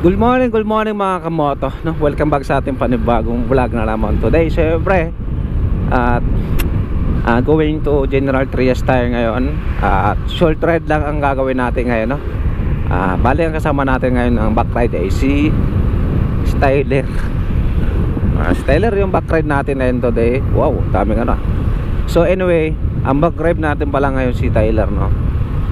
Good morning mga kamoto, no? Welcome back sa ating panibagong vlog na naman today. Siyempre, at going to General Trias tayo ngayon. At short ride lang ang gagawin natin ngayon, no? Bali ang kasama natin ngayon ang backride ay si Styler. Styler yung backride natin ngayon today. Wow, daming ano. So anyway, ang backride natin pala ngayon si Tyler, no?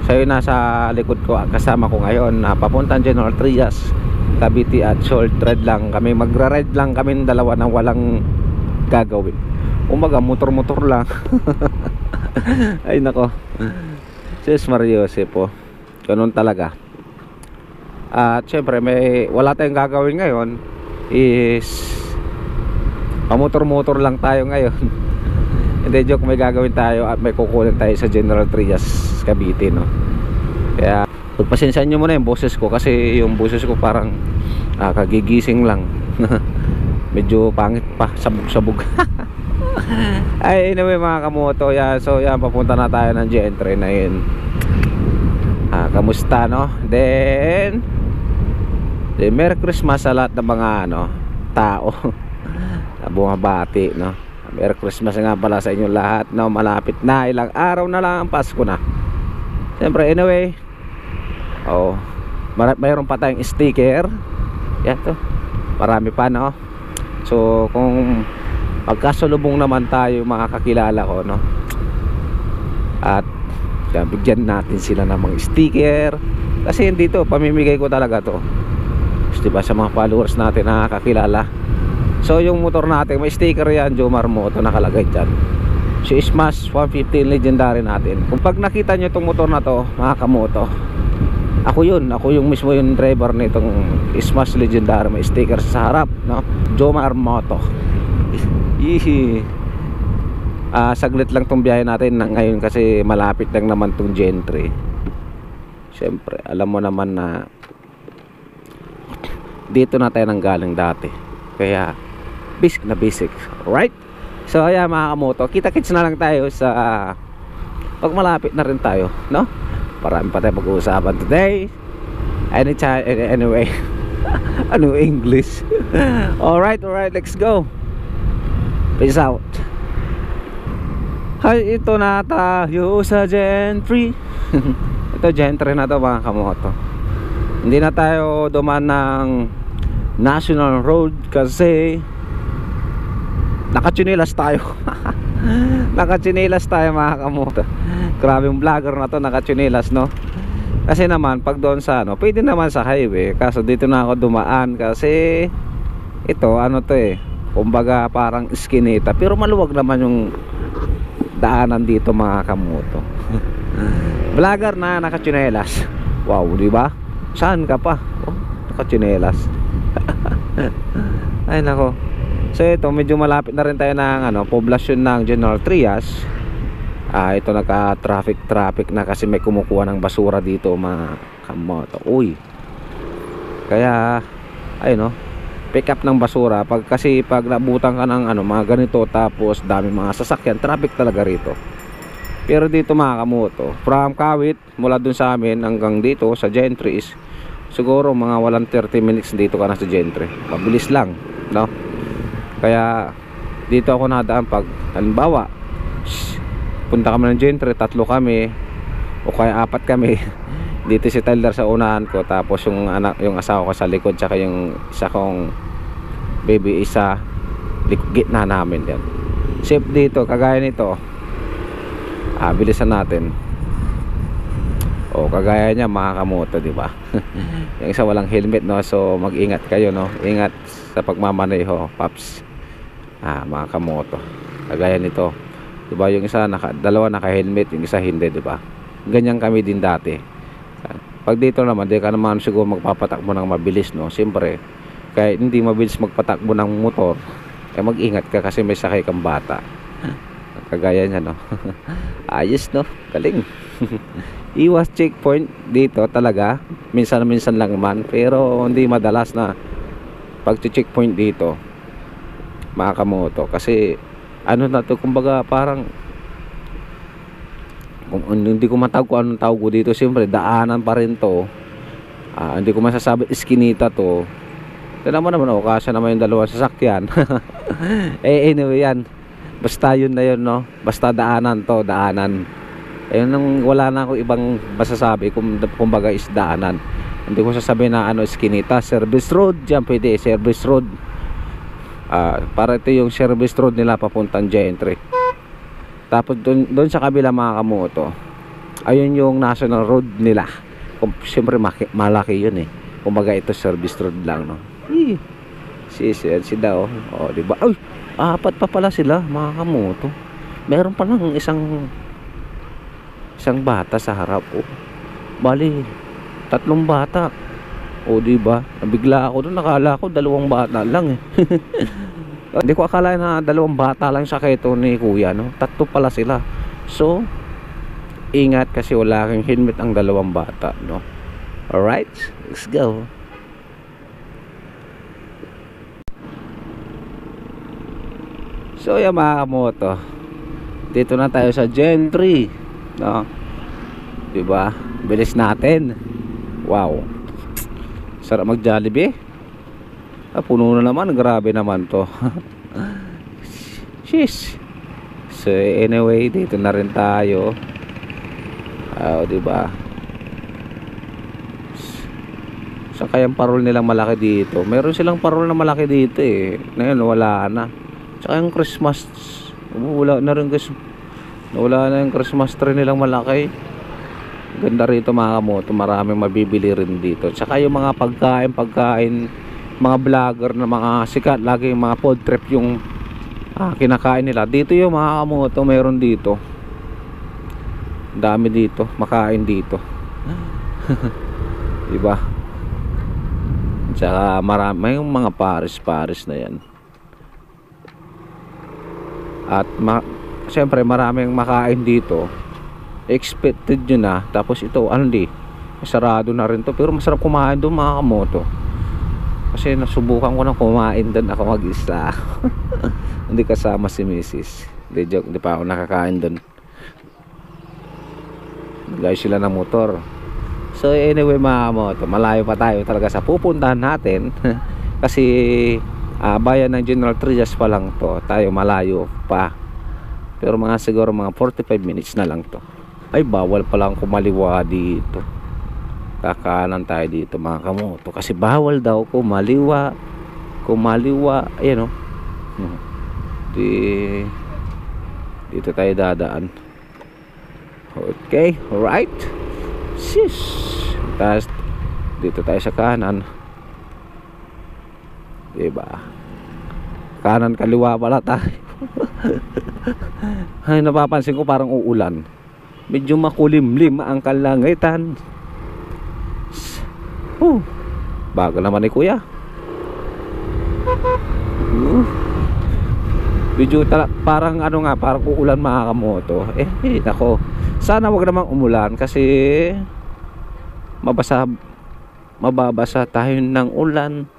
So yun, nasa likod ko, kasama ko ngayon na papuntang General Trias, Cavite, at short ride lang kami. Magra-ride lang kami dalawa na walang gagawin. Umaga motor-motor lang. Ay nako, Sis Mariose po, ganun talaga. At syempre wala tayong gagawin ngayon, is pamotor-motor lang tayo ngayon. Hindi, joke, may gagawin tayo at may kukunin tayo sa General Trias, Cavite, no? Kaya pagpasensyahan nyo muna yung boses ko, kasi yung boses ko parang kagigising lang. Medyo pangit pa, sabog-sabog. Ay, anyway mga kamoto, yan. So yan, papunta na tayo ng GN train na yun. Kamusta, no? Then Merry Christmas sa lahat ng mga tao na bumabati, no? Merry Christmas nga pala sa inyo lahat, no? Malapit na, ilang araw na lang ang Pasko na. Siyempre, anyway, mayroon pa tayong sticker. Yan to, marami pa, no? So kung magkasalubong naman tayo, mga kakilala ko, no? At yan, bigyan natin sila ng mga sticker. Kasi hindi to, pamimigay ko talaga to, diba, sa mga followers natin na kakilala. So yung motor natin, may sticker yan, Jomar Moto, nakalagay dyan. Si Smash 150 legendary natin. Kung pag nakita nyo itong motor na to, mga kamoto, ako yung mismo yung driver nitong Smash legendary. May sticker sa harap, no? Jomar Moto. Saglit lang tong biyahe natin ngayon, kasi malapit lang naman tong Gentry. Siyempre, alam mo naman na dito na tayo nanggaling dati, kaya basic na basic, right? So ayan mga kamoto, kita-kits na lang tayo sa pag malapit na rin tayo, no? Marami pa tayo pag-uusapan today. Anytime, anyway. Ano English? Alright, let's go. Peace out. Hay, ito na tayo sa Gentry. Ito Gentry na to mga kamoto. Hindi na tayo dumaan ng National Road kasi nakatsinilas tayo. Nakatsinilas tayo mga kamoto. Grabe yung vlogger na to, nakatsinilas, no? Kasi naman pag doon sa pwede naman sa highway, kaso dito na ako dumaan kasi ito kumbaga parang iskinita, pero maluwag naman yung daanan dito mga kamoto. Vlogger na nakatsinilas. Wow, di ba? Saan ka pa? Nakatsinelas. Ay nako. So ito, medyo malapit na rin tayo ng poblasyon ng General Trias. Ito naka-traffic na kasi may kumukuha ng basura dito mga kamoto. Uy. Kaya pick up ng basura kasi pag nabutan ka ng mga ganito, tapos dami mga sasakyan, traffic talaga rito. Pero dito mga kamoto, from Kawit mula dun sa amin hanggang dito sa Gentry is siguro mga walang 30 minutes dito ka na sa Gentry. Mabilis lang, no? Kaya dito ako nadaan pag halimbawa punta kami ng Gentry, 3 kami o kaya 4 kami. Dito si Tyler sa unahan ko, tapos yung asawa ko sa likod, tsaka yung isa kong baby isa gitna namin yan. Safe dito, kagaya nito. Bilisan natin. Kagaya niya mga kamoto, di ba? Yung isa walang helmet, no? So mag-ingat kayo, no? Ingat sa pagmamaneho, paps. Mga kamoto. Kagaya nito, di ba? Yung isa dalawa naka-helmet, yung isa hindi, di ba? Ganyan kami din dati. Pag dito naman, di ka naman siguro magpapatakbo ng mabilis, no? Siyempre, kaya hindi mabilis magpatakbo ng motor, mag-ingat ka kasi may sakay kang bata. Kagaya niya, no? Ayos, no? Galing. Iwas checkpoint dito talaga, minsan lang man, pero hindi madalas na pag-checkpoint dito mga kamoto, kasi na to, kumbaga parang hindi ko matawag kung anong tawag ko dito. Siyempre daanan pa rin to, Hindi ko masasabi iskinita to. Tignan mo naman, kasya naman yung dalawang sasakyan. Anyway yan, basta yun na yun, no? Basta daanan to, daanan. Ayun, wala na akong ibang masasabi, kumbaga is daanan. Hindi ko sasabihin na iskinita, service road. Diyan pwede, service road. Para ito yung service road nila papuntang Gentry. Tapos doon sa kabila, mga kamoto, ayun yung national road nila. Siyempre malaki yun eh. Kumbaga ito service road lang, no? Si daw. Diba? Ay, apat pa pala sila, mga kamoto. Meron pa lang isang bata sa harap. Bali 3 bata. Diba? Nabigla ako doon, nakala ko 2 bata lang eh. Hindi ko akala na 2 bata lang sa keto ni kuya, no? 3 pala sila. So ingat kasi wala kang helmet ang 2 bata, no? Alright, let's go. So yan, mga kamoto, dito na tayo sa Gentry, no? Diba? Bilis natin. Wow, sarap mag Jollibee. Puno na naman, grabe naman to. Sheesh. So anyway, dito na rin tayo. Diba? Saan kayang parol nilang malaki dito? Meron silang parol na malaki dito eh. Ngayon wala na. Tsaka yung Christmas, wala na rin guys. Wala na yung Christmas tree nilang malaki. Ganda rito, mga kamoto. Maraming mabibili rin dito. Tsaka yung mga pagkain, mga vlogger na mga sikat, lagi yung mga food trip yung kinakain nila. Dito yung mga kamoto, meron dito. Dami dito, makain dito. Diba? Tsaka marami yung mga pares na yan. At siyempre maraming makain dito. Expected nyo na. Tapos ito, sarado na rin to. Pero masarap kumain doon, mga kamoto. Kasi nasubukan ko na kumain doon, ako mag-isa. Hindi kasama si Mrs. Hindi joke, hindi pa ako nakakain doon. Guys, sila ng motor. So anyway, mga kamoto, malayo pa tayo talaga sa pupuntahan natin. Kasi bayan ng General Trias pa lang to. Tayo malayo pa. Pero siguro mga 45 minutes na lang to. Ay, bawal pa lang kumaliwa dito. Kakanan tayo dito, mga kamoto. Kasi bawal daw kumaliwa. Ayan o. Dito tayo dadaan. Okay, alright. Tapos dito tayo sa kanan. Diba? Kanan kaliwa pala tayo. Ay, napapansin ko parang uulan. Medyo makulimlim ang kalangitan. Bago naman ni kuya. Medyo parang parang uulan, mga kamoto. Nako. Sana wag namang umulan kasi mababasa tayo ng ulan.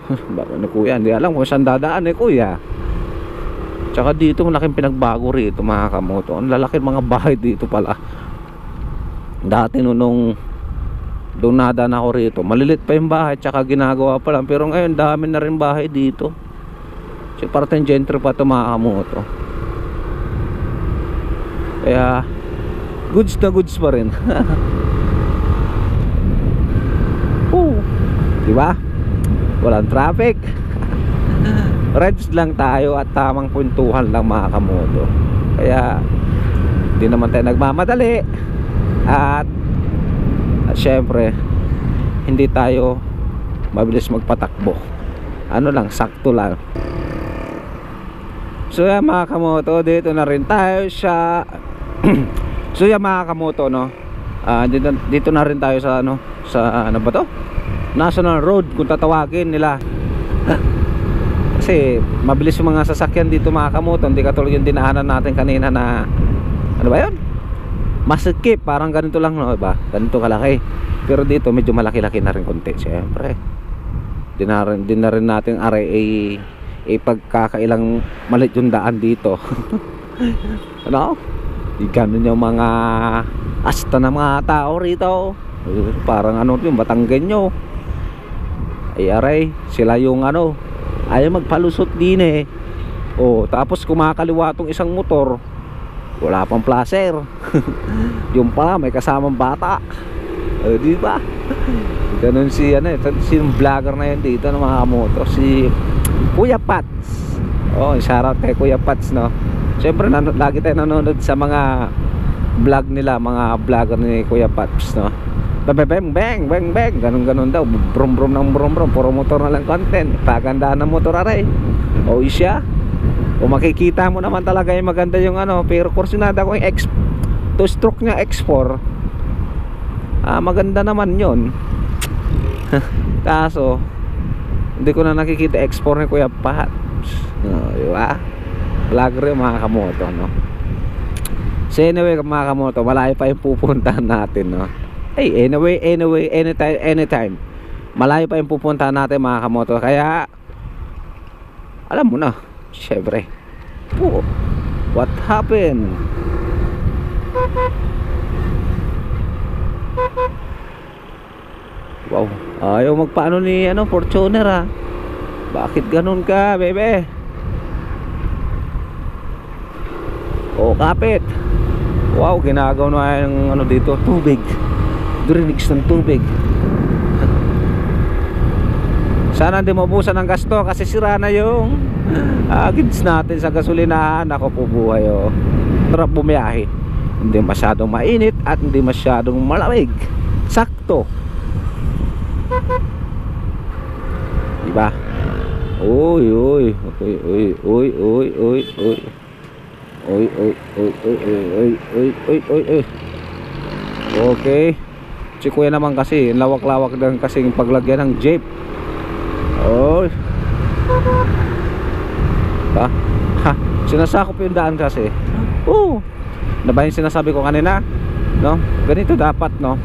Bago ni kuya, hindi alam kung saan dadaan kuya. Tsaka dito malaking pinagbago rito, mga kamoto. Ang lalaki mga bahay dito pala. Dati nung doon nadaan ako rito, malilit pa yung bahay, tsaka ginagawa pa lang. Pero ngayon dami na rin bahay dito. So parang Gentry pa ito, mga kamoto. Kaya goods na goods pa rin. Diba? Walang traffic. Reds lang tayo at tamang puntuhan lang, mga kamoto. Kaya hindi naman tayo nagmamadali. At syempre hindi tayo mabilis magpatakbo. Sakto lang. So yan, mga kamoto, dito na rin tayo sa so yan, mga kamoto, no? Dito na rin tayo sa sa ba to? National Road kung tatawagin nila. Kasi mabilis yung mga sasakyan dito, mga kamoto. Hindi katulad yung dinaanan natin kanina na ano ba yun? Masikip, parang ganito lang, no, ba? Ganito kalaki. Pero dito medyo malaki-laki na rin konti, syempre. Din na rin natin pagkakailang malit yung daan dito. Ano? Ganun yung mga asta ng mga tao rito. Parang ano yung Batanggenyo. Ay aray, sila yung ano, ayaw magpalusot din eh. Oh, tapos kumakaliwa tong isang motor, wala pang placer. Yung pala may kasamang bata. Di ba? Ganun si ano, si vlogger na yun dito ng mga moto, si Kuya Pats. Oh, shoutout kay Kuya Pats, no. Siyempre lagi tayo nanonood sa mga vlog nila, mga vlogger ni Kuya Pats, no. Bang bang bang bang, ganun daw, brum brum ng brum brum, puro motor na lang content, pagandaan ng motor aray. O siya, o makikita mo naman talaga yung maganda yung ano, pero kursunada ko yung 2 stroke nya X4, maganda naman yun. Kaso hindi ko na nakikita X4 ni Kuya Pat, diba? Vlogger yung mga kamoto, no. So anyway mga kamoto, malayo pa yung pupuntahan natin, no. Hey, anyway, anytime malayo pa yung pupuntahan natin mga kamoto. Kaya alam mo na, syempre, what happened? Wow, ayaw magpaano ni ano, Fortuner Bakit ganun ka, bebe? Oh, kapit. Wow, ginagawa na yung ano dito, tubig, drinks ng tubig. Sana hindi maubusan ng gasto kasi sira na yung goods natin sa gasolinahan. Ako po buhay, oh. Sarap bumiyahe, hindi masyadong mainit at hindi masyadong malamig, sakto, diba? Uy uy uy uy uy uy uy uy uy uy uy uy uy uy uy uy. Okay, si kuya naman kasi lawak-lawak din kasi yung paglagyan ng jeep. Oy, ha, sinasakop yung daan kasi. Ano ba yung sinasabi ko kanina, no? Ganito dapat, no?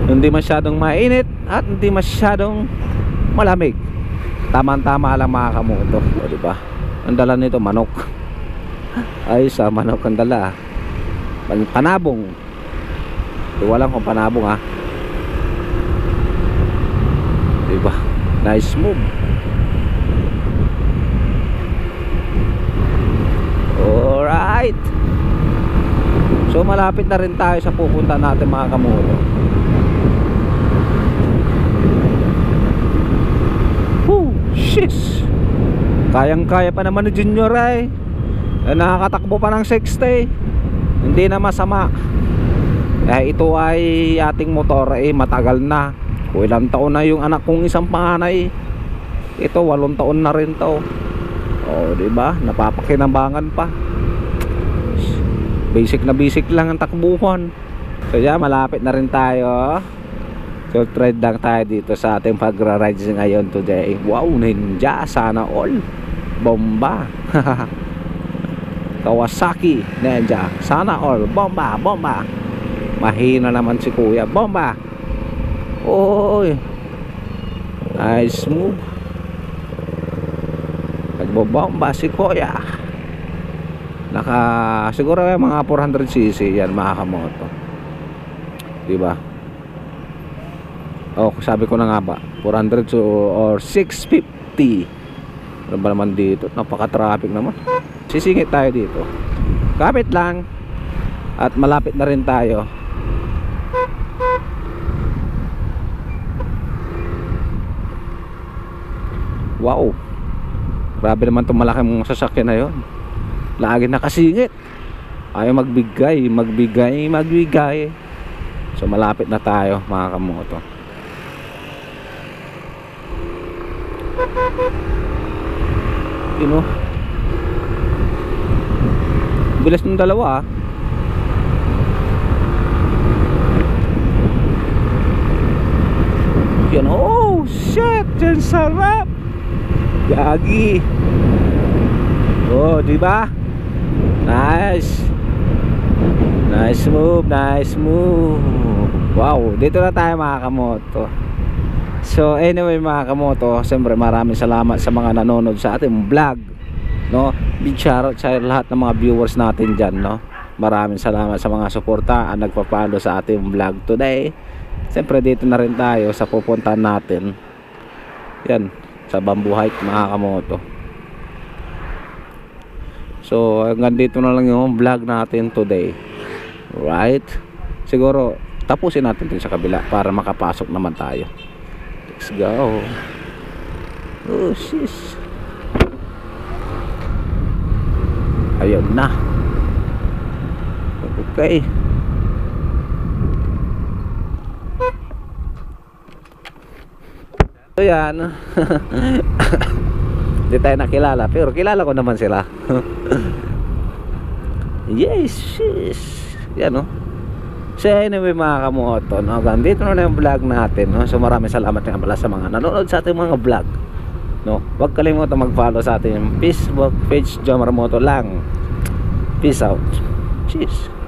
Hindi masyadong mainit at hindi masyadong malamig, tama-tama lang mga kamoto. O, diba? Ang dala nito manok. Ay, sa manok ang dala. Panabong. Walang kung panabong, ha. Diba? Nice move. Alright. So malapit na rin tayo sa pupunta natin mga kamoto. Shish, kayang-kaya pa naman ni Junior nakakatakbo pa ng 60. Hindi na masama. Ito ay ating motor matagal na. Kung ilang taon na yung anak kong isang panganay, ito 8 taon na rin to. O diba, napapakinabangan pa. Basic na basic lang ang takbuhan. So yeah, malapit na rin tayo. So trade lang tayo dito sa ating pagra-rides ngayon today. Wow, Ninja, sana all. Bomba. Kawasaki Ninja, sana all. Bomba, bomba. Mahina naman si kuya. Bomba. Oy, nice move. Nagbobomba si kuya. Siguro mga 400cc yan mga kamoto, diba? Oh, sabi ko na nga ba 400 or 650. Ano ba naman dito, napaka-traffic naman. Sisingit tayo dito, kapit lang. At malapit na rin tayo. Wow, grabe naman itong malaking sasakyan na yun. Lagi nakasingit, ayaw magbigay. So malapit na tayo mga kamoto. You know, bilis ng dalawa Yan, oh shit, yan sarap. Gagi. Oh, di ba? Nice. Nice move, nice move. Wow, dito na tayo mga kamoto. So anyway mga kamoto, siyempre maraming salamat sa mga nanonood sa ating vlog, no? Big shoutout sa lahat ng mga viewers natin dyan, no? maraming salamat sa mga suporta ang nagpa-follow sa ating vlog today. Siyempre dito na rin tayo sa pupuntahan natin. Yan, sa Bamboo Hike mga kamoto. So hanggang dito na lang yung vlog natin today. Right? Siguro tapusin natin din sa kabila para makapasok naman tayo. Let's go. Oh sis. Ayun na. Okay. So yan. Hindi tayo nakilala pero kilala ko naman sila. Yes, yes. Yan, no. So anyway mga kamoto, no, dito na yung vlog natin, no? So maraming salamat nga pala sa mga nanonood sa ating mga vlog, no? Huwag kalimutan mag-follow sa ating Facebook page, Jomar Moto lang. Peace out. Cheers.